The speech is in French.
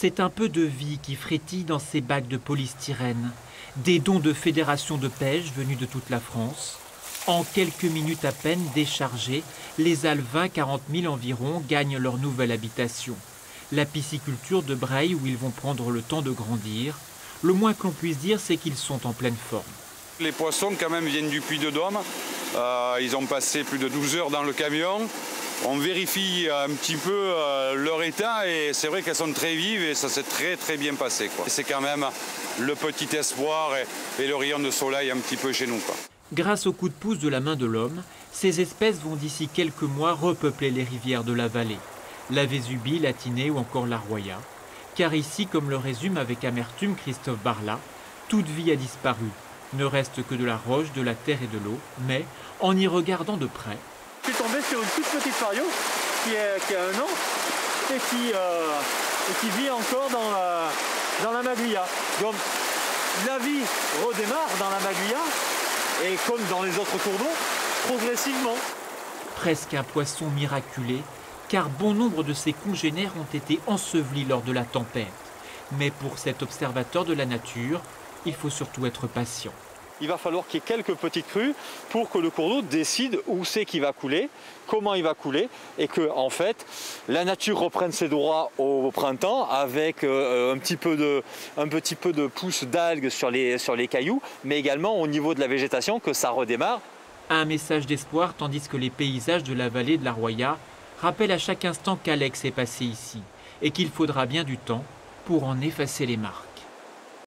C'est un peu de vie qui frétille dans ces bacs de polystyrène. Des dons de fédérations de pêche venus de toute la France. En quelques minutes à peine déchargés, les alevins, 40 000 environ, gagnent leur nouvelle habitation. La pisciculture de Breil où ils vont prendre le temps de grandir. Le moins que l'on puisse dire, c'est qu'ils sont en pleine forme. Les poissons quand même viennent du Puy-de-Dôme. Ils ont passé plus de 12 heures dans le camion. On vérifie un petit peu leur état et c'est vrai qu'elles sont très vives et ça s'est très bien passé. C'est quand même le petit espoir et le rayon de soleil un petit peu chez nous. Grâce au coup de pouce de la main de l'homme, ces espèces vont d'ici quelques mois repeupler les rivières de la vallée. La Vésubie, la Tinée ou encore la Roya. Car ici, comme le résume avec amertume Christophe Barla, toute vie a disparu. Ne reste que de la roche, de la terre et de l'eau, mais en y regardant de près, je suis tombé sur une toute petite fario qui a 1 an et qui vit encore dans la Maglia. Donc la vie redémarre dans la Maglia et comme dans les autres cours d'eau, progressivement. Presque un poisson miraculé, car bon nombre de ses congénères ont été ensevelis lors de la tempête. Mais pour cet observateur de la nature, il faut surtout être patient. Il va falloir qu'il y ait quelques petites crues pour que le cours d'eau décide où c'est qu'il va couler, comment il va couler, et que en fait la nature reprenne ses droits au printemps avec un petit peu de pousse d'algues sur les cailloux, mais également au niveau de la végétation que ça redémarre. Un message d'espoir tandis que les paysages de la vallée de la Roya rappellent à chaque instant qu'Alex est passé ici et qu'il faudra bien du temps pour en effacer les marques.